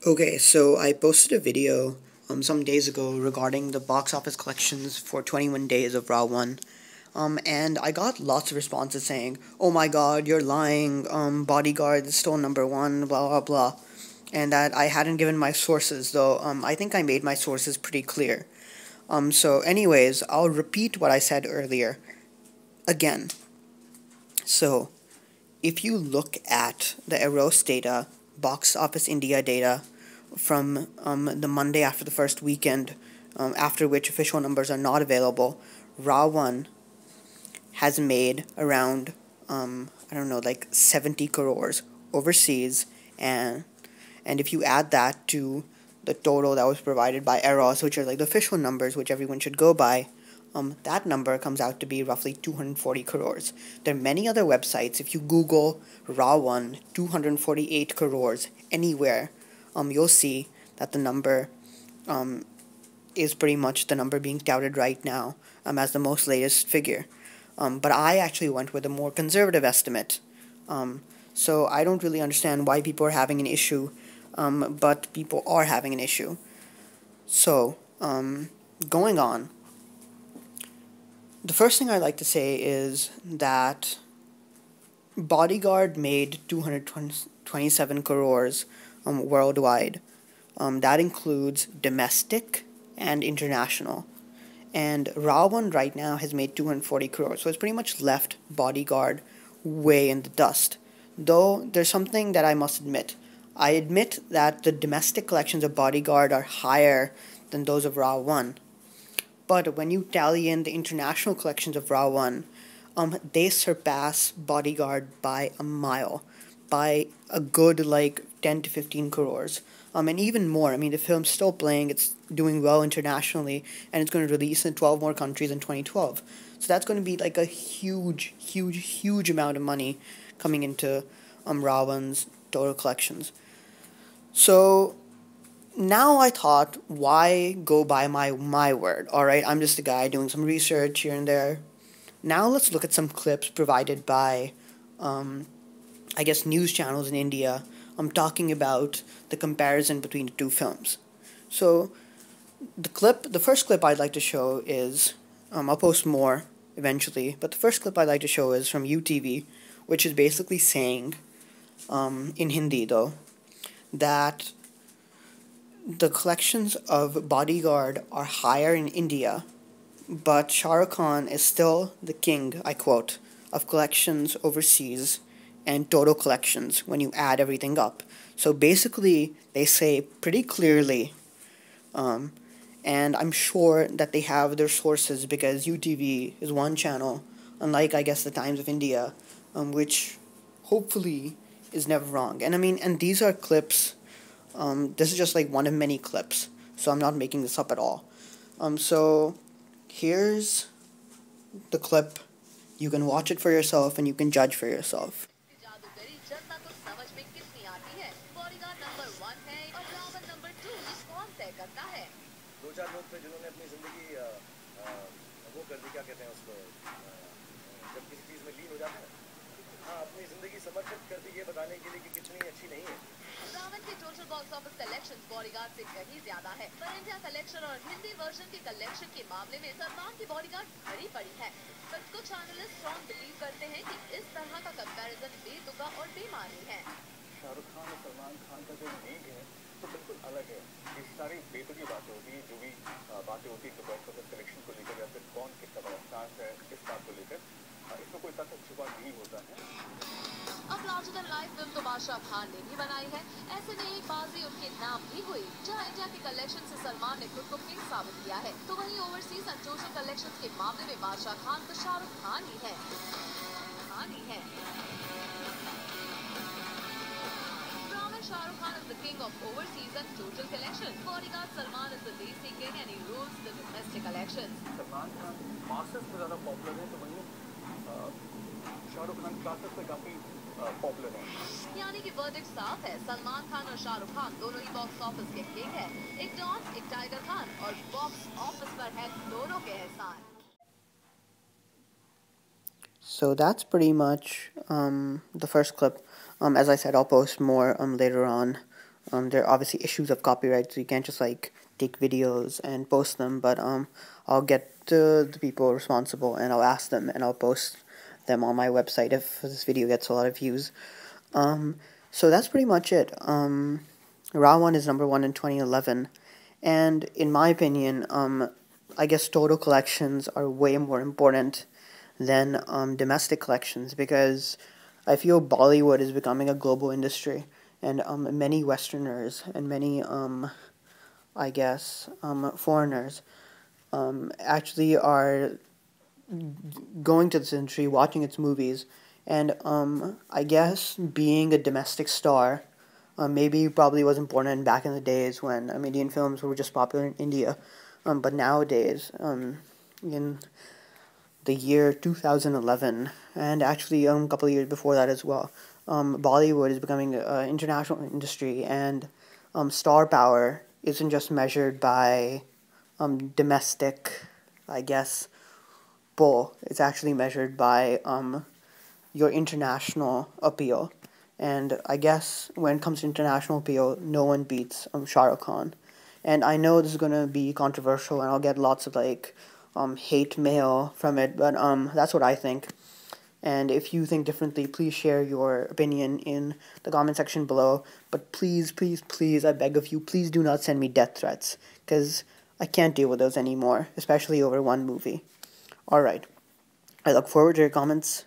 Okay, so I posted a video some days ago regarding the box office collections for 21 days of Ra.One. And I got lots of responses saying, "Oh my god, you're lying, Bodyguard is still number one, blah blah blah." And that I hadn't given my sources, though I think I made my sources pretty clear. So anyways, I'll repeat what I said earlier again. So, if you look at the Eros data, box office India data, from the Monday after the first weekend, after which official numbers are not available, Ra.One has made around, I don't know, like 70 crores overseas, and if you add that to the total that was provided by Eros, which are like the official numbers which everyone should go by, that number comes out to be roughly 240 crores. There are many other websites. If you Google Ra.One 248 crores anywhere, you'll see that the number is pretty much the number being touted right now as the most latest figure. But I actually went with a more conservative estimate. So I don't really understand why people are having an issue, but people are having an issue. So, going on, the first thing I'd like to say is that Bodyguard made 227 crores worldwide. That includes domestic and international. And Ra.One right now has made 240 crores, so it's pretty much left Bodyguard way in the dust. Though there's something that I must admit. I admit that the domestic collections of Bodyguard are higher than those of Ra.One. But when you tally in the international collections of Ra.One, they surpass Bodyguard by a mile, by a good like 10 to 15 crores. And even more. I mean, the film's still playing, it's doing well internationally, and it's going to release in 12 more countries in 2012. So that's going to be like a huge, huge, huge amount of money coming into Ra.One's total collections. So now I thought, why go by my word? All right, I'm just a guy doing some research here and there. Now let's look at some clips provided by, I guess, news channels in India. I'm talking about the comparison between the two films. So the first clip I'd like to show is, I'll post more eventually, but the first clip I'd like to show is from UTV, which is basically saying, in Hindi though, that the collections of Bodyguard are higher in India, but Shah Rukh Khan is still the king, I quote, of collections overseas and total collections when you add everything up. So basically, they say pretty clearly, and I'm sure that they have their sources because UTV is one channel, unlike, I guess, the Times of India, which hopefully is never wrong. And I mean, and these are clips. This is just like one of many clips, so I'm not making this up at all. So here's the clip. You can watch it for yourself and you can judge for yourself. दो चार लोग थे जिन्होंने अपनी जिंदगी वो कर दी, क्या कहते हैं उसको, जब किसी चीज में लीन हो जाते हैं, हाँ, अपनी जिंदगी समर्पित कर दी ये बताने के लिए कि कितनी अच्छी नहीं है। Ra.One की total box office collections bodyguard से कहीं ज्यादा है, पर इंडिया कलेक्शन और हिंदी वर्जन की कलेक्शन के मामले में सलमान की बॉडीगार्ड भरी पड़ी है। पर कुछ एनालिस्ट स्ट्रॉन्ग बिलीव करते हैं कि इस तरह का कंपैरिजन बेतुका और बेमानी है। शाहरुख खान और सलमान खान का जो लीग है तो बिल्कुल अलग है। ये सारी बेतुकी बातें होती हैं, जो भी बातें होती है बॉक्स ऑफिस कलेक्शन को लेकर या फिर कौन कितना बड़ा स्टार है इस बात को लेकर, इसमें कोई तथ्य छुपा नहीं होता है। अब लार्जर देन लाइफ फिल्म तो बादशाह खान ने भी बनाई है, ऐसे में एक बाजी उनके नाम भी हुई, जहां इंडिया के कलेक्शन से सलमान ने खुद को किंग साबित किया है, तो वहीं ओवरसीज एंड टोटल कलेक्शन के मामले में बादशाह खान तो शाहरुख खान ही है। Shah Rukh Khan is the king of overseas and total collection. Bodyguard Salman is the desi king and he rules the domestic collections. Salman Khan masters में ज़्यादा पॉपुलर है, तो वहीं शाहरुख खान क्लासेस में काफ़ी पॉपुलर है। यानी कि वर्डिक्ट साफ है, सलमान खान और शाहरुख खान दोनों ही बॉक्स ऑफिस के किंग है। एक डॉन, एक टाइगर खान, और बॉक्स ऑफिस पर है दोनों के एहसान। So that's pretty much the first clip. As I said, I'll post more later on. There are obviously issues of copyright, so you can't just like take videos and post them. But I'll get the people responsible and I'll ask them and I'll post them on my website if this video gets a lot of views. So that's pretty much it. Ra.One is #1 in 2011, and in my opinion, I guess total collections are way more important than domestic collections, because I feel Bollywood is becoming a global industry, and many Westerners and many I guess foreigners actually are going to this industry, watching its movies, and I guess being a domestic star maybe probably was important back in the days when Indian films were just popular in India, but nowadays, in the year 2011, and actually a couple of years before that as well, Bollywood is becoming an international industry, and star power isn't just measured by domestic, I guess, pull. It's actually measured by your international appeal. And I guess when it comes to international appeal, no one beats Shah Rukh Khan. And I know this is gonna be controversial, and I'll get lots of hate mail from it, but that's what I think. And if you think differently, please share your opinion in the comment section below. But please, please, please, I beg of you, please do not send me death threats, because I can't deal with those anymore, especially over one movie. Alright, I look forward to your comments.